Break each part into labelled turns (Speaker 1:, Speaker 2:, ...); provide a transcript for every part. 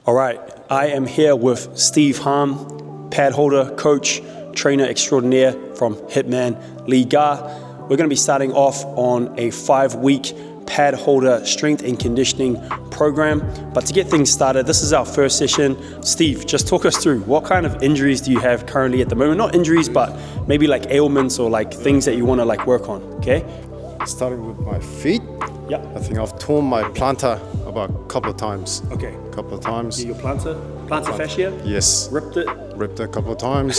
Speaker 1: All right, I am here with Steve Harm, Padholder, coach, trainer extraordinaire from Hitman Liga. We're going to be starting off on a 5-week Padholder strength and conditioning program. But to get things started, this is our first session. Steve, just talk us through what kind of injuries do you have currently at the moment? Not injuries, but maybe like ailments or like things that you want to like work on, okay?
Speaker 2: Starting with my feet.
Speaker 1: Yeah.
Speaker 2: I think I've torn my plantar about a couple of times.
Speaker 1: Okay.
Speaker 2: A couple of times.
Speaker 1: Your plantar fascia?
Speaker 2: Yes.
Speaker 1: Ripped it?
Speaker 2: Ripped it a couple of times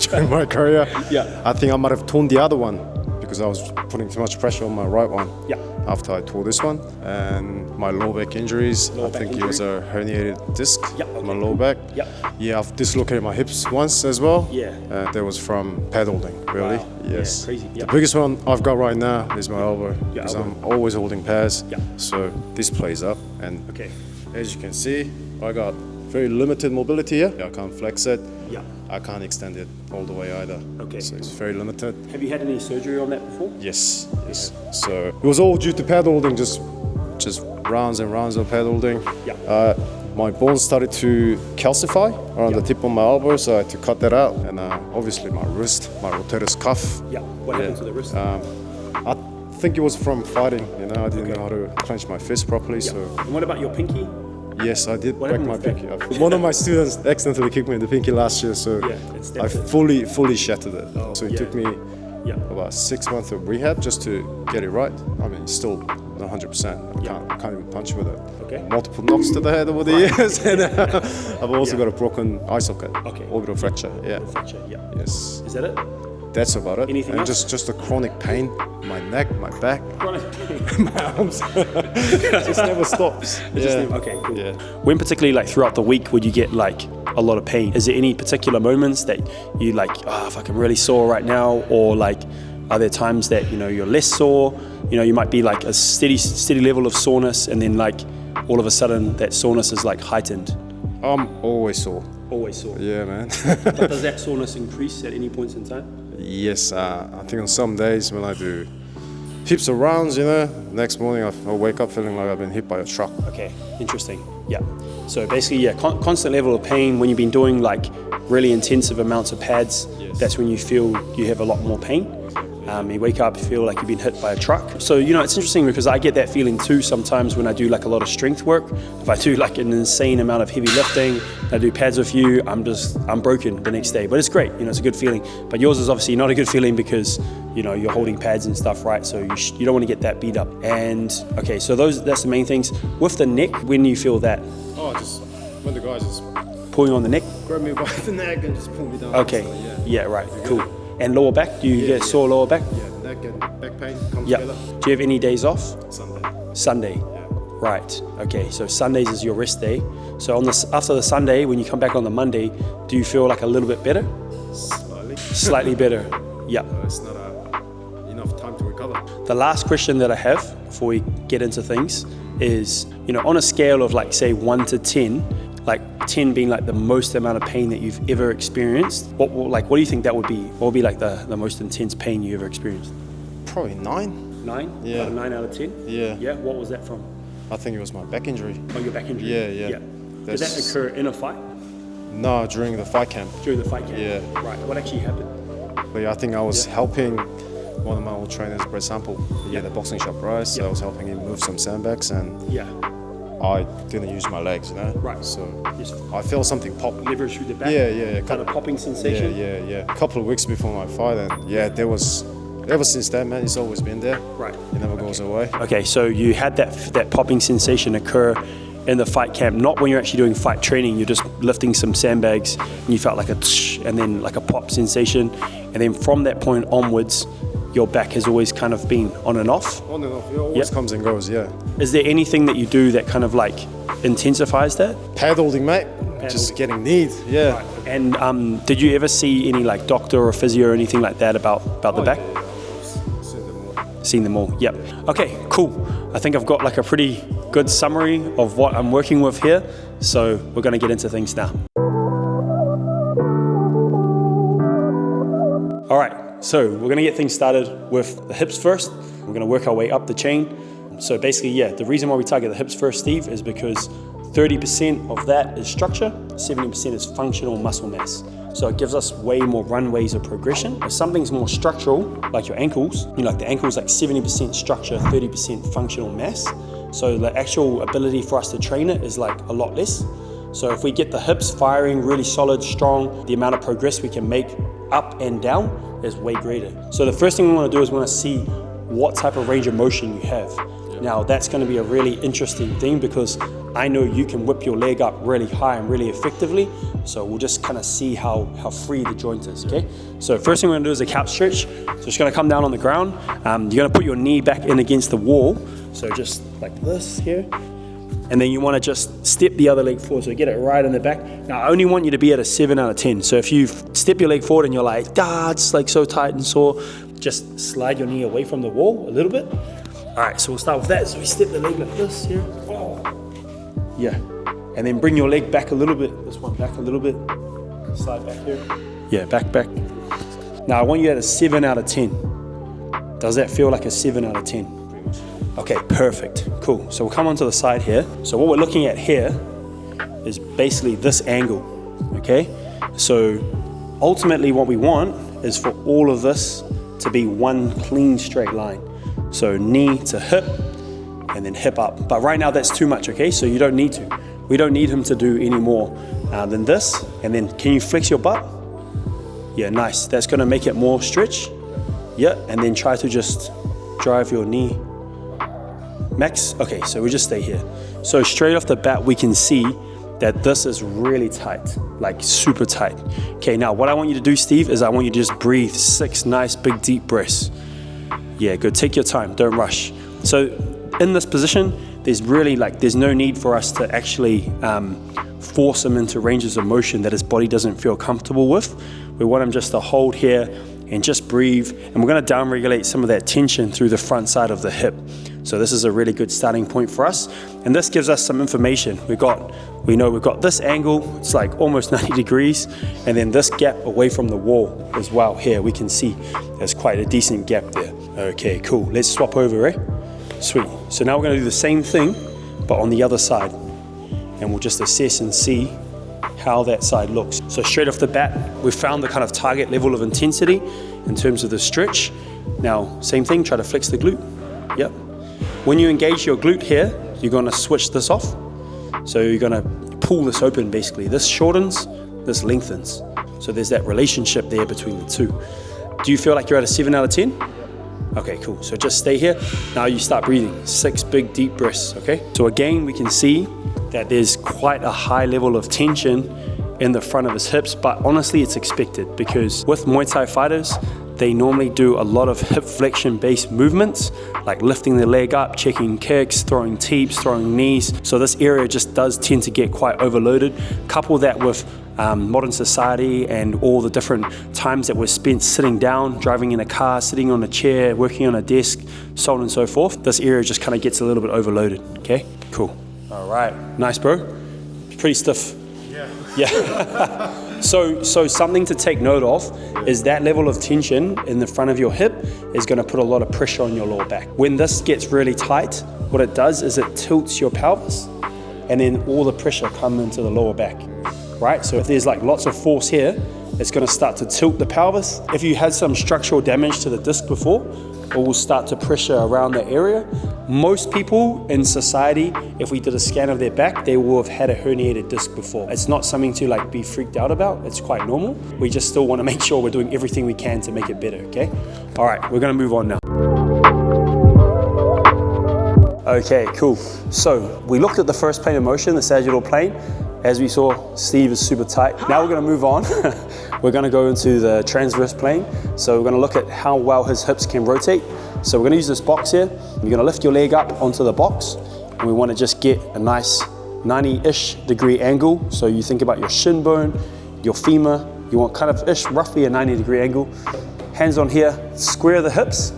Speaker 2: during my career.
Speaker 1: Yeah.
Speaker 2: I think I might have torn the other one because I was putting too much pressure on my right one.
Speaker 1: Yeah.
Speaker 2: After I tore this one. And my lower back injuries, I think it was a herniated disc in my lower back.
Speaker 1: Yeah.
Speaker 2: Yeah, I've dislocated my hips once as well.
Speaker 1: Yeah.
Speaker 2: That was from Padholding, really.
Speaker 1: Wow.
Speaker 2: Yes.
Speaker 1: Yeah, crazy. Yeah.
Speaker 2: The biggest one I've got right now is my elbow because
Speaker 1: elbow.
Speaker 2: I'm always holding pads.
Speaker 1: Yeah.
Speaker 2: So this plays up, and
Speaker 1: Okay.
Speaker 2: as you can see, I got very limited mobility here. I can't flex it.
Speaker 1: Yeah.
Speaker 2: I can't extend it all the way either.
Speaker 1: Okay.
Speaker 2: So it's very limited.
Speaker 1: Have you had any surgery on that before?
Speaker 2: Yes. Yes. So it was all due to Padholding, just rounds and rounds of Padholding.
Speaker 1: Yeah.
Speaker 2: My bones started to calcify around the tip of my elbow, so I had to cut that out. And obviously my wrist, my rotator cuff.
Speaker 1: Yeah. What happened to the wrist?
Speaker 2: I think it was from fighting. I didn't know how to clench my fist properly.
Speaker 1: Yeah.
Speaker 2: So
Speaker 1: And what about your pinky?
Speaker 2: yes, I did
Speaker 1: What
Speaker 2: break
Speaker 1: happened
Speaker 2: my
Speaker 1: with
Speaker 2: pinky. One of my students accidentally kicked me in the pinky last year, so
Speaker 1: Yeah, it's
Speaker 2: I
Speaker 1: definitely-
Speaker 2: fully shattered it.
Speaker 1: Oh,
Speaker 2: So it
Speaker 1: yeah.
Speaker 2: took me
Speaker 1: Yeah.
Speaker 2: about 6 months of rehab just to get it right. I mean, still not 100%. I can't even punch with it.
Speaker 1: Okay.
Speaker 2: Multiple knocks to the head over the years, and I've also got a broken eye socket.
Speaker 1: Okay.
Speaker 2: Orbital fracture. Yeah.
Speaker 1: Fracture, yeah.
Speaker 2: Yes.
Speaker 1: Is that it?
Speaker 2: That's about it.
Speaker 1: Anything
Speaker 2: and
Speaker 1: else?
Speaker 2: just a chronic pain, my neck, my back,
Speaker 1: Chronic pain.
Speaker 2: my arms. Just never stops.
Speaker 1: Okay, cool.
Speaker 2: Yeah.
Speaker 1: When particularly like throughout the week would you get like a lot of pain? Is there any particular moments that you like, if I can really sore right now, or like are there times that you're less sore? You might be like a steady level of soreness, and then like all of a sudden that soreness is like heightened.
Speaker 2: I'm always sore.
Speaker 1: Always sore.
Speaker 2: Yeah, man.
Speaker 1: But does that soreness increase at any points in time?
Speaker 2: Yes, I think on some days when I do heaps of rounds, next morning I'll wake up feeling like I've been hit by a truck.
Speaker 1: Okay, interesting. Yeah. So basically, yeah, constant level of pain when you've been doing like really intensive amounts of pads.
Speaker 2: Yes.
Speaker 1: That's when you feel you have a lot more pain. You wake up, you feel like you've been hit by a truck. So, it's interesting because I get that feeling too sometimes when I do like a lot of strength work. If I do like an insane amount of heavy lifting, I do pads with you, I'm broken the next day. But it's great, it's a good feeling. But yours is obviously not a good feeling because, you're holding pads and stuff, right? So you don't want to get that beat up. And okay, so that's the main things. With the neck, when do you feel that?
Speaker 2: Oh, just when the guys just
Speaker 1: Pulling on the neck?
Speaker 2: grab me by the neck and just pull me down.
Speaker 1: Okay,
Speaker 2: So,
Speaker 1: yeah, right, cool. And lower back, do you get sore lower back?
Speaker 2: Yeah, neck and back pain come
Speaker 1: Yeah.
Speaker 2: together.
Speaker 1: Do you have any days off?
Speaker 2: Sunday.
Speaker 1: Sunday. Right. Okay. So Sundays is your rest day. So after the Sunday, when you come back on the Monday, do you feel like a little bit better?
Speaker 2: Slightly.
Speaker 1: Slightly better. Yeah.
Speaker 2: It's not enough time to recover.
Speaker 1: The last question that I have before we get into things is, on a scale of like say 1 to 10, like 10 being like the most amount of pain that you've ever experienced, what do you think that would be? What would be like the most intense pain you ever experienced?
Speaker 2: Probably 9.
Speaker 1: 9?
Speaker 2: Yeah.
Speaker 1: About a 9 out of 10?
Speaker 2: Yeah.
Speaker 1: Yeah. What was that from?
Speaker 2: I think it was my back injury.
Speaker 1: Oh, your back injury.
Speaker 2: Yeah.
Speaker 1: Did that occur in a fight?
Speaker 2: No, during the fight camp.
Speaker 1: During the fight camp?
Speaker 2: Yeah.
Speaker 1: Right. What actually happened?
Speaker 2: But yeah, I think I was helping one of my old trainers, Brett Sample, the boxing shop, right? So I was helping him move some sandbags, and
Speaker 1: Yeah.
Speaker 2: I didn't use my legs,
Speaker 1: Right.
Speaker 2: So
Speaker 1: Just
Speaker 2: I felt something pop.
Speaker 1: leverage through the back.
Speaker 2: Yeah.
Speaker 1: Kind of popping sensation.
Speaker 2: Yeah. A couple of weeks before my fight, and there was. Ever since then, man, it's always been there.
Speaker 1: Right.
Speaker 2: It never goes away.
Speaker 1: Okay, so you had that popping sensation occur in the fight camp, not when you're actually doing fight training. You're just lifting some sandbags, and you felt like a tsh, and then like a pop sensation, and then from that point onwards, your back has always kind of been on and off.
Speaker 2: On and off, it always comes and goes. Yeah.
Speaker 1: Is there anything that you do that kind of like intensifies that?
Speaker 2: Padholding, mate. Just getting kneed. Yeah.
Speaker 1: Right. And did you ever see any like doctor or physio or anything like that about the back?
Speaker 2: Yeah. Seen them all.
Speaker 1: Seen them all, yep. Okay, cool. I think I've got like a pretty good summary of what I'm working with here. So we're gonna get into things now. All right, so we're gonna get things started with the hips first. We're gonna work our way up the chain. So basically, the reason why we target the hips first, Steve, is because 30% of that is structure, 70% is functional muscle mass. So it gives us way more runways of progression. If something's more structural, like your ankles, like the ankles like 70% structure, 30% functional mass. So the actual ability for us to train it is like a lot less. So if we get the hips firing really solid, strong, the amount of progress we can make up and down is way greater. So the first thing we want to do is we want to see what type of range of motion you have. Now that's going to be a really interesting thing because I know you can whip your leg up really high and really effectively. So we'll just kind of see how free the joint is, okay? So first thing we're going to do is a couch stretch. So just going to come down on the ground. You're going to put your knee back in against the wall. So just like this here. And then you want to just step the other leg forward, so get it right in the back. Now I only want you to be at a 7 out of 10. So if you step your leg forward and you're like, it's like so tight and sore, just slide your knee away from the wall a little bit. All right, so we'll start with that. So we step the leg like this here. Yeah, and then bring your leg back a little bit. This one back a little bit. Slide back here. Yeah, back. Now I want you at a 7 out of 10. Does that feel like a 7 out of 10? Okay, perfect, cool. So we'll come onto the side here. So what we're looking at here is basically this angle, okay? So ultimately what we want is for all of this to be one clean straight line. So knee to hip and then hip up. But right now that's too much, okay? So you don't need to. We don't need him to do any more than this. And then can you flex your butt? Yeah, nice. That's gonna make it more stretch. Yeah, and then try to just drive your knee. Max, okay, so we just stay here. So straight off the bat, we can see that this is really tight, like super tight. Okay, now what I want you to do, Steve, is I want you to just breathe 6 nice, big, deep breaths. Yeah, good, take your time, don't rush. So in this position, there's no need for us to actually force him into ranges of motion that his body doesn't feel comfortable with. We want him just to hold here and just breathe. And we're gonna down regulate some of that tension through the front side of the hip. So this is a really good starting point for us. And this gives us some information. We know we've got this angle, it's like almost 90 degrees. And then this gap away from the wall as well here, we can see there's quite a decent gap there. Okay, cool, let's swap over, eh? Sweet, so now we're gonna do the same thing, but on the other side. And we'll just assess and see how that side looks. So straight off the bat, we've found the kind of target level of intensity in terms of the stretch. Now, same thing, try to flex the glute. Yep. When you engage your glute here, you're gonna switch this off. So you're gonna pull this open basically. This shortens, this lengthens. So there's that relationship there between the two. Do you feel like you're at a 7 out of 10? Okay, cool, so just stay here. Now you start breathing, 6 big deep breaths, okay? So again, we can see that there's quite a high level of tension in the front of his hips, but honestly it's expected because with Muay Thai fighters, they normally do a lot of hip flexion based movements, like lifting the leg up, checking kicks, throwing teeps, throwing knees. So this area just does tend to get quite overloaded. Couple that with modern society and all the different times that we're spent sitting down, driving in a car, sitting on a chair, working on a desk, so on and so forth. This area just kind of gets a little bit overloaded, okay? Cool. All right, nice bro. Pretty stiff. Yeah. So something to take note of is that level of tension in the front of your hip is going to put a lot of pressure on your lower back. When this gets really tight, what it does is it tilts your pelvis and then all the pressure comes into the lower back, right? So if there's like lots of force here, it's going to start to tilt the pelvis. If you had some structural damage to the disc before, it will start to pressure around the area. Most people in society, if we did a scan of their back, they will have had a herniated disc before. It's not something to like be freaked out about. It's quite normal. We just still want to make sure we're doing everything we can to make it better, okay? All right, we're going to move on now. Okay, cool. So we looked at the first plane of motion, the sagittal plane. As we saw, Steve is super tight. Now we're going to move on. We're going to go into the transverse plane. So we're going to look at how well his hips can rotate. So we're going to use this box here. You're going to lift your leg up onto the box, and we want to just get a nice 90-ish degree angle. So you think about your shin bone, your femur. You want kind of roughly a 90-degree angle. Hands on here, square the hips,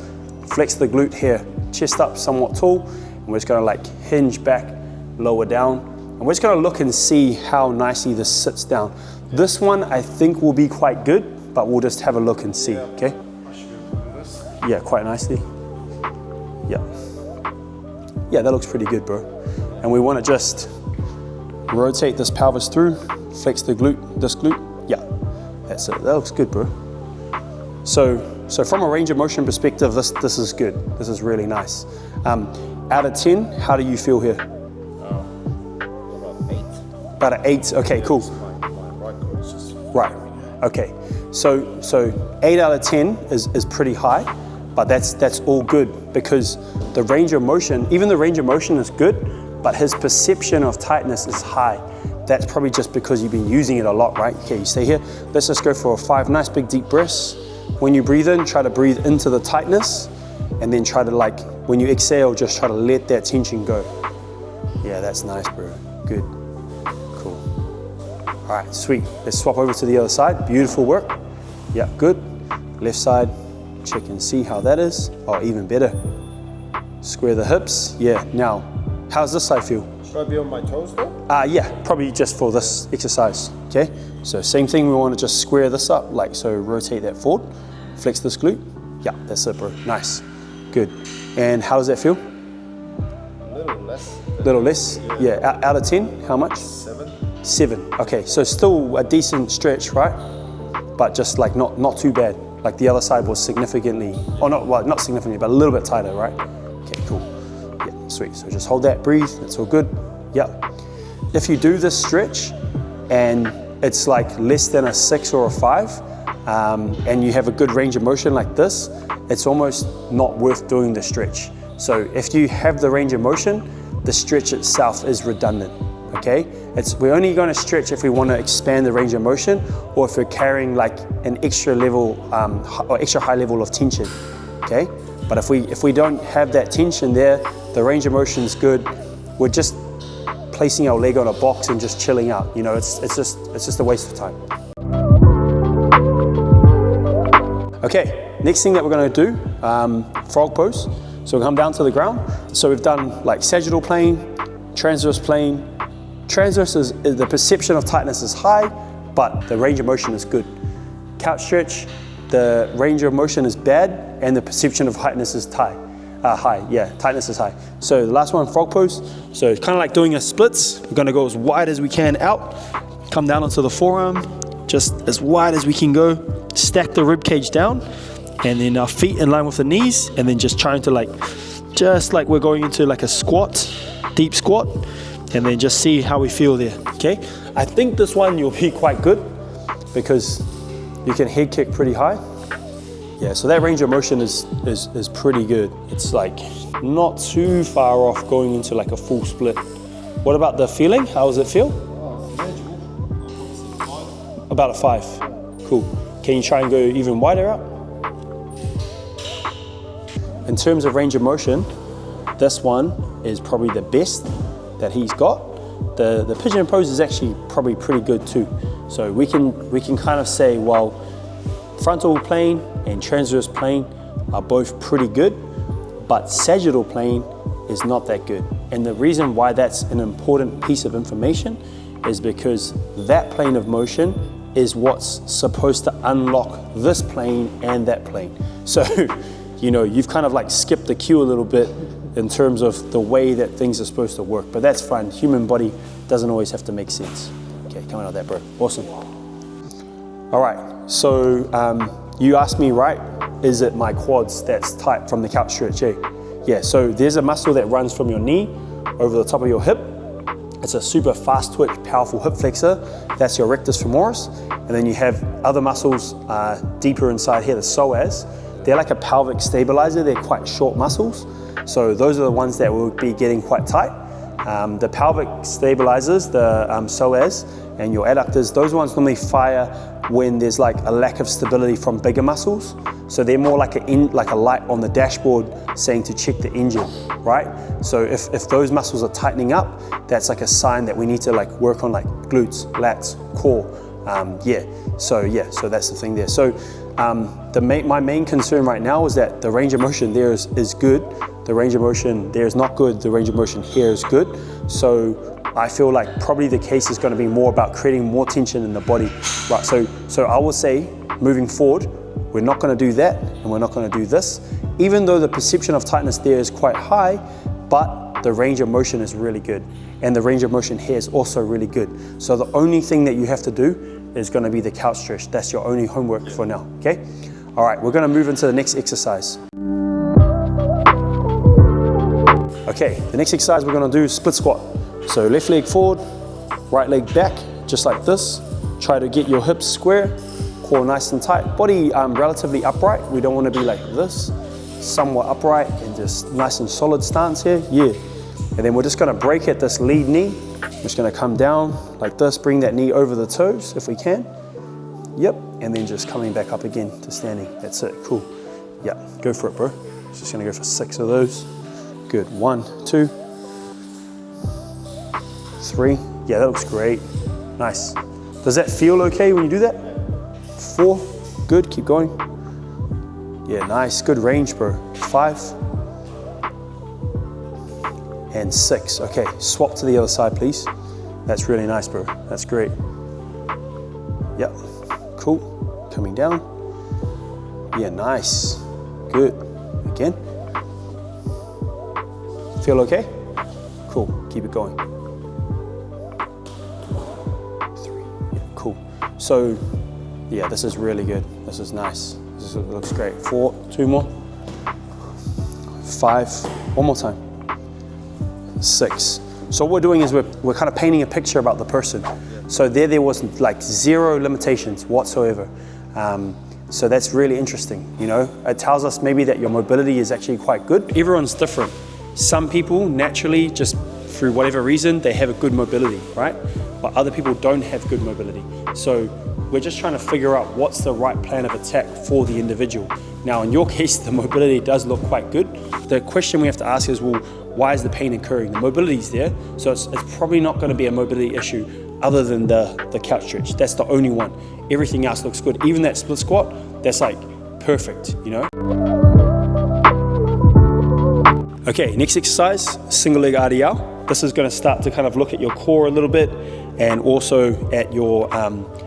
Speaker 1: flex the glute here, chest up somewhat tall, and we're just going to like hinge back, lower down. And we're just going to look and see how nicely this sits down. This one I think will be quite good, but we'll just have a look and see, okay? Yeah, quite nicely. Yeah. Yeah, that looks pretty good, bro. And we want to just Rotate this pelvis through, flex the glute, this glute. Yeah, that's it. That looks good, bro. So from a range of motion perspective, this is good. This is really nice. Out of 10, how do you feel here?
Speaker 2: About 8.
Speaker 1: About an 8. Okay, cool.
Speaker 2: My right core is just
Speaker 1: Right. Okay. So 8 out of 10 is pretty high, but that's all good because the range of motion, even the range of motion is good, but his perception of tightness is high. That's probably just because you've been using it a lot, right? Okay, you stay here. Let's just go for 5 nice big deep breaths. When you breathe in, try to breathe into the tightness, and then try to, like, when you exhale, just try to let that tension go. Yeah, that's nice, bro. Good. Cool. All right, sweet. Let's swap over to the other side. Beautiful work. Yeah, good. Left side, check and see how that is. Oh, even better. Square the hips. Yeah, now, how's this side feel?
Speaker 2: Should I be on my toes though?
Speaker 1: Yeah, probably just for this exercise, okay? So same thing, we want to just square this up, like so, rotate that forward, flex this glute. Yeah, that's it, bro. Nice. Good. And how does that feel?
Speaker 2: A little less.
Speaker 1: Little less? Yeah, out of 10, how much?
Speaker 2: 7.
Speaker 1: 7. Okay, so still a decent stretch, right? But just like not too bad. Like the other side was significantly, or not significantly, but a little bit tighter, right? Okay, cool. Yeah, sweet. So just hold that, breathe. That's all good. Yeah. If you do this stretch and it's like less than a 6 or a 5, and you have a good range of motion like this, it's almost not worth doing the stretch. So if you have the range of motion, the stretch itself is redundant, okay? We're only gonna stretch if we wanna expand the range of motion or if we're carrying like an extra level or extra high level of tension, okay? But if we don't have that tension there, the range of motion is good. We're just placing our leg on a box and just chilling out. You know, it's just a waste of time. Okay, next thing that we're gonna do, frog pose. So we'll come down to the ground. So we've done like sagittal plane, transverse plane. Transverse is the perception of tightness is high, but the range of motion is good. Couch stretch, the range of motion is bad and the perception of tightness is high. Tightness is high. So the last one, frog pose. So it's kind of like doing a splits. We're gonna go as wide as we can out, come down onto the forearm, just as wide as we can go, stack the rib cage down, and then our feet in line with the knees, and then just trying to just like we're going into like a squat, deep squat, and then just see how we feel there, okay? I think this one you'll be quite good because you can head kick pretty high. Yeah, so that range of motion is pretty good. It's like not too far off going into like a full split. What about the feeling? How does it feel? About a 5. Cool. Can you try and go even wider out? In terms of range of motion, this one is probably the best that he's got. The pigeon pose is actually probably pretty good too. So we can kind of say, well, frontal plane and transverse plane are both pretty good, but sagittal plane is not that good. And the reason why that's an important piece of information is because that plane of motion is what's supposed to unlock this plane and that plane. So, you know, you've kind of like skipped the queue a little bit in terms of the way that things are supposed to work, but that's fine. Human body doesn't always have to make sense. Okay, come out of that, bro. Awesome. All right, so you asked me, right, is it my quads that's tight from the couch stretch, eh? Yeah, so there's a muscle that runs from your knee over the top of your hip. It's a super fast twitch, powerful hip flexor. That's your rectus femoris. And then you have other muscles deeper inside here, the psoas. They're like a pelvic stabilizer. They're quite short muscles. So those are the ones that will be getting quite tight. The pelvic stabilizers, the psoas and your adductors, those ones normally fire when there's like a lack of stability from bigger muscles. So they're more like a light on the dashboard saying to check the engine, right? So if those muscles are tightening up, that's like a sign that we need to like work on like glutes, lats, core. So that's the thing there. So my main concern right now is that the range of motion there is good. The range of motion there is not good. The range of motion here is good. So I feel like probably the case is going to be more about creating more tension in the body, right? So I will say, moving forward, we're not going to do that and we're not going to do this. Even though the perception of tightness there is quite high, but the range of motion is really good. And the range of motion here is also really good. So the only thing that you have to do is gonna be the couch stretch. That's your only homework for now, okay? All right, we're gonna move into the next exercise. Okay, the next exercise we're gonna do is split squat. So left leg forward, right leg back, just like this. Try to get your hips square, core nice and tight, body relatively upright. We don't wanna be like this, somewhat upright and just nice and solid stance here, yeah. And then we're just gonna break at this lead knee. We're just gonna come down like this, bring that knee over the toes if we can. Yep, and then just coming back up again to standing. That's it, cool. Yeah, go for it, bro. Just gonna go for 6 of those. Good, 1, 2, 3. Yeah, that looks great. Nice. Does that feel okay when you do that? 4, good, keep going. Yeah, nice, good range, bro. 5. And 6, okay. Swap to the other side, please. That's really nice, bro. That's great. Yep, cool. Coming down. Yeah, nice. Good. Again. Feel okay? Cool, keep it going. 3, yeah, cool. So, yeah, this is really good. This is nice. This looks great. 4, 2 more. 5, one more time. 6. So what we're doing is we're kind of painting a picture about the person. So there was like 0 limitations whatsoever. So that's really interesting, you know? It tells us maybe that your mobility is actually quite good. Everyone's different. Some people naturally, just through whatever reason, they have a good mobility, right? But other people don't have good mobility. So we're just trying to figure out what's the right plan of attack for the individual. Now, in your case, the mobility does look quite good. The question we have to ask is, well, why is the pain occurring? The mobility's there, so it's probably not gonna be a mobility issue other than the couch stretch. That's the only one. Everything else looks good. Even that split squat, that's like perfect, you know? Okay, next exercise, single leg RDL. This is gonna start to kind of look at your core a little bit and also at your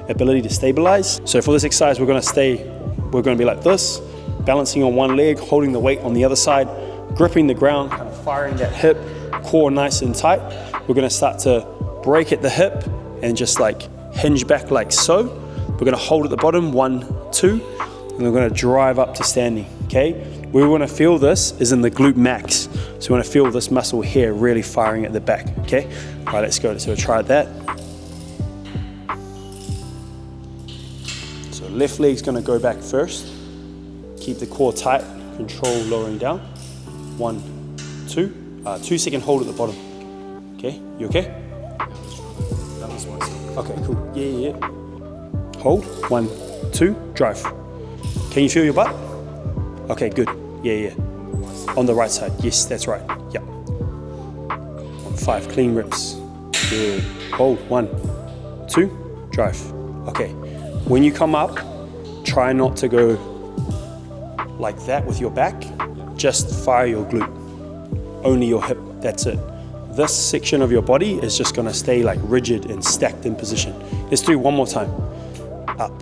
Speaker 1: ability to stabilize. So for this exercise, we're gonna be like this, balancing on one leg, holding the weight on the other side, gripping the ground, kind of firing that hip, core nice and tight. We're gonna start to break at the hip and just like hinge back like so. We're gonna hold at the bottom, 1, 2, and we're gonna drive up to standing, okay? Where we wanna feel this is in the glute max. So we wanna feel this muscle here really firing at the back, okay? All right, let's go, so try that. So left leg's gonna go back first. Keep the core tight, control lowering down. 1, 2, 2-second hold at the bottom. Okay, you okay? Okay, cool, yeah. Hold, 1, 2, drive. Can you feel your butt? Okay, good, yeah. On the right side, yes, that's right, yeah. 5, clean rips. Good, hold, 1, 2, drive. Okay, when you come up, try not to go like that with your back. Just fire your glute, only your hip, that's it. This section of your body is just gonna stay like rigid and stacked in position. Let's do one more time. Up,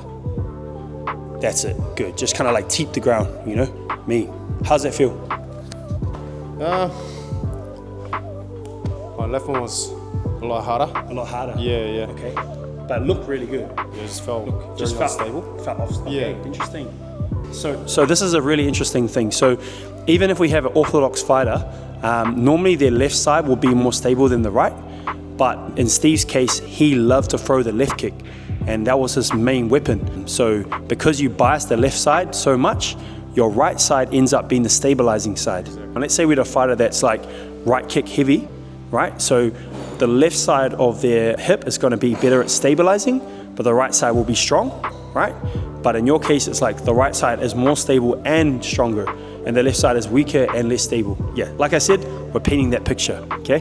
Speaker 1: that's it, good. Just kind of like teep the ground, you know, me. How's that feel?
Speaker 2: My left one was a lot harder.
Speaker 1: A lot harder?
Speaker 2: Yeah.
Speaker 1: Okay, but it looked really good.
Speaker 2: Yeah, it just felt very unstable.
Speaker 1: Felt off, okay,
Speaker 2: Yeah.
Speaker 1: interesting. So this is a really interesting thing. So even if we have an orthodox fighter, normally their left side will be more stable than the right. But in Steve's case, he loved to throw the left kick, and that was his main weapon. So because you bias the left side so much, your right side ends up being the stabilizing side. And let's say we had a fighter that's like right kick heavy, right? So the left side of their hip is going to be better at stabilizing, but the right side will be strong, right? But in your case, it's like the right side is more stable and stronger, and the left side is weaker and less stable. Yeah, like I said, we're painting that picture, okay?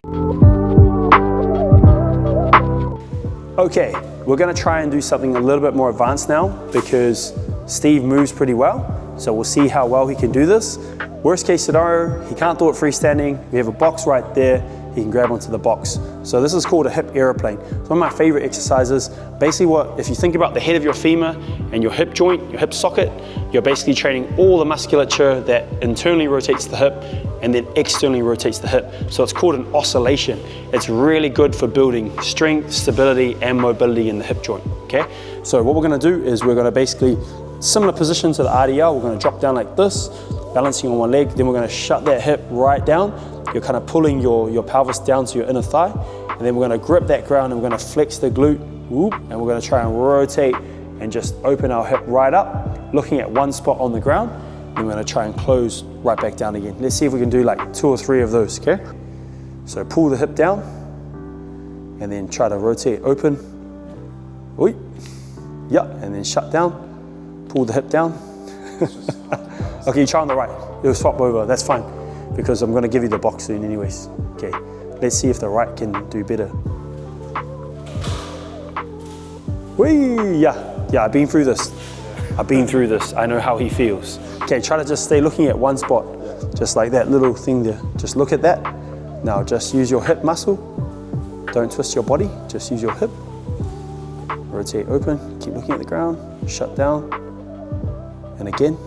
Speaker 1: Okay, we're gonna try and do something a little bit more advanced now because Steve moves pretty well, so we'll see how well he can do this. Worst case scenario, he can't do it freestanding. We have a box right there. he can grab onto the box. So this is called a hip aeroplane. It's one of my favorite exercises. Basically if you think about the head of your femur and your hip joint, your hip socket, you're basically training all the musculature that internally rotates the hip and then externally rotates the hip. So it's called an oscillation. It's really good for building strength, stability, and mobility in the hip joint, okay? So what we're gonna do is we're gonna basically, similar position to the RDL, we're gonna drop down like this, balancing on one leg, then we're gonna shut that hip right down. You're kind of pulling your pelvis down to your inner thigh, and then we're gonna grip that ground and we're gonna flex the glute, whoop, and we're gonna try and rotate and just open our hip right up, looking at one spot on the ground, and we're gonna try and close right back down again. Let's see if we can do like 2 or 3 of those, okay? So pull the hip down, and then try to rotate open, Oi. Yeah, and then shut down, pull the hip down. Okay, you try on the right, you'll swap over, that's fine, because I'm gonna give you the box soon anyways. Okay, let's see if the right can do better. Whee, yeah, I've been through this. I know how he feels. Okay, try to just stay looking at one spot, just like that little thing there. Just look at that. Now just use your hip muscle. Don't twist your body, just use your hip. Rotate open, keep looking at the ground, shut down, and again.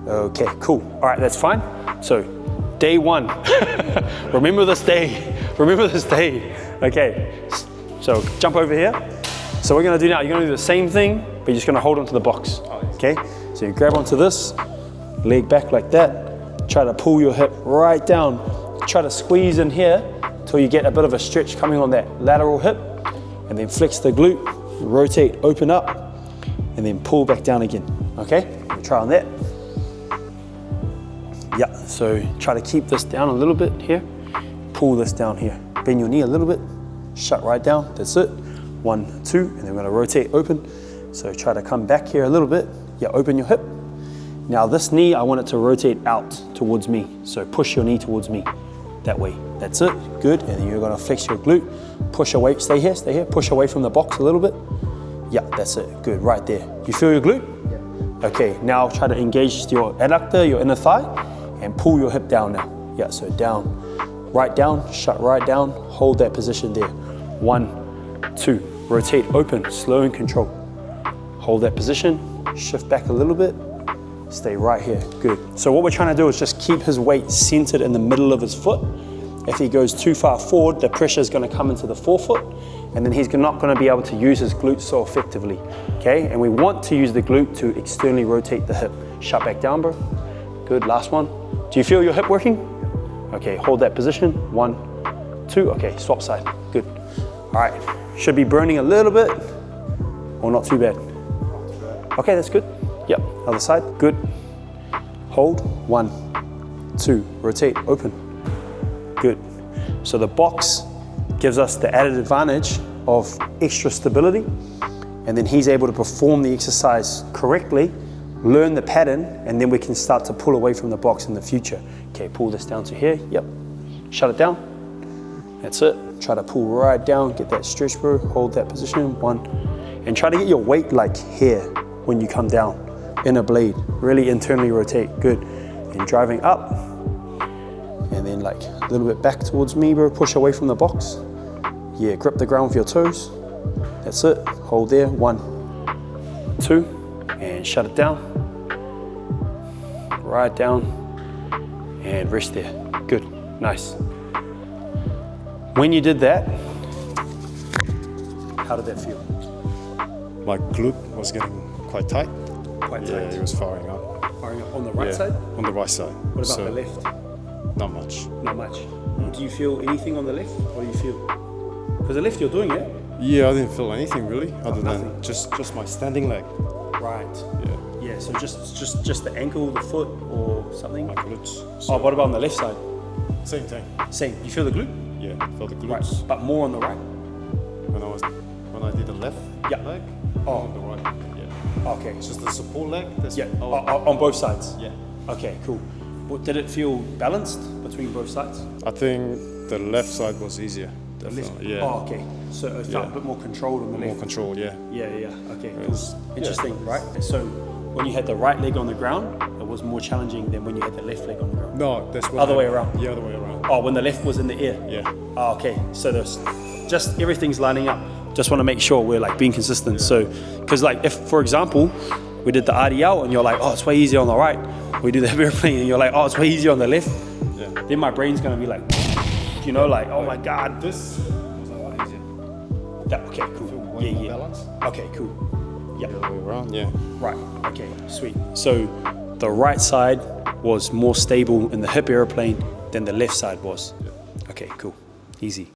Speaker 1: Okay, cool. All right, that's fine. So, day 1. Remember this day. Okay, so jump over here. So what we're gonna do now, you're gonna do the same thing, but you're just gonna hold onto the box, okay? So you grab onto this, leg back like that, try to pull your hip right down, try to squeeze in here till you get a bit of a stretch coming on that lateral hip, and then flex the glute, rotate, open up, and then pull back down again, okay? Try on that. Yeah, so try to keep this down a little bit here, pull this down here, bend your knee a little bit, shut right down, that's it. 1, 2, and then we're gonna rotate open. So try to come back here a little bit. Yeah, open your hip. Now this knee, I want it to rotate out towards me. So push your knee towards me, that way. That's it, good. And then you're gonna flex your glute, push away, stay here, push away from the box a little bit. Yeah, that's it, good, right there. You feel your glute? Yeah. Okay, now try to engage your adductor, your inner thigh, and pull your hip down now. Yeah, so down, right down, shut right down, hold that position there. 1, 2, rotate open, slow and control. Hold that position, shift back a little bit, stay right here, good. So what we're trying to do is just keep his weight centered in the middle of his foot. If he goes too far forward, the pressure is gonna come into the forefoot, and then he's not gonna be able to use his glute so effectively, okay? And we want to use the glute to externally rotate the hip. Shut back down, bro. Good, last one. Do you feel your hip working? Okay, hold that position. 1, 2, okay, swap side, good. All right, should be burning a little bit, or not too bad. Okay, that's good. Yep, other side, good. Hold, 1, 2, rotate, open, good. So the box gives us the added advantage of extra stability, and then he's able to perform the exercise correctly, learn the pattern, and then we can start to pull away from the box in the future. Okay, pull this down to here, yep. Shut it down, that's it. Try to pull right down, get that stretch, bro. Hold that position, 1. And try to get your weight like here when you come down, inner blade. Really internally rotate, good. And driving up, and then like a little bit back towards me, bro. Push away from the box. Yeah, grip the ground with your toes. That's it, hold there, 1, 2, and shut it down. Right down, and rest there, good, nice. When you did that, how did that feel?
Speaker 2: My glute was getting quite tight.
Speaker 1: Quite tight?
Speaker 2: Yeah, it was firing up.
Speaker 1: Firing up on the right side?
Speaker 2: On the right side.
Speaker 1: What about the left?
Speaker 2: Not much.
Speaker 1: Not much. Do you feel anything on the left? What do you feel? Because the left you're doing it.
Speaker 2: Yeah, I didn't feel anything really, other
Speaker 1: nothing.
Speaker 2: than just my standing leg.
Speaker 1: Right.
Speaker 2: Yeah.
Speaker 1: Yeah, so just the ankle, the foot, or something?
Speaker 2: My glutes.
Speaker 1: Oh, what about on the left side?
Speaker 2: Same thing.
Speaker 1: Same. You feel the glute?
Speaker 2: Yeah, felt the glutes.
Speaker 1: Right, but more on the right.
Speaker 2: When I did the left leg, on the right. Yeah.
Speaker 1: Okay.
Speaker 2: It's just the support leg.
Speaker 1: Yeah. On both sides.
Speaker 2: Yeah.
Speaker 1: Okay. Cool. But did it feel balanced between both sides?
Speaker 2: I think the left side was easier. Definitely. Yeah.
Speaker 1: Oh, okay. So it felt a bit more controlled on the left.
Speaker 2: More control. Yeah.
Speaker 1: Yeah. Okay. Cool. Interesting, right? So when you had the right leg on the ground, it was more challenging than when you had the left leg on the ground?
Speaker 2: No, that's what
Speaker 1: Other way around?
Speaker 2: The other way around.
Speaker 1: Oh, when the left was in the air?
Speaker 2: Yeah.
Speaker 1: Oh, okay. So there's just everything's lining up. Just want to make sure we're like being consistent. So, because like if, for example, we did the RDL and you're like, oh, it's way easier on the right. We do the airplane and you're like, oh, it's way easier on the left.
Speaker 2: Yeah.
Speaker 1: Then my brain's gonna be like, you know, like, oh my God.
Speaker 2: This was a lot easier.
Speaker 1: That, okay, cool.
Speaker 2: Way more
Speaker 1: Yeah.
Speaker 2: balance.
Speaker 1: Okay, cool. Yeah.
Speaker 2: The other way around, yeah.
Speaker 1: Right. Okay, sweet. So the right side was more stable in the hip airplane than the left side was. Okay, cool. Easy.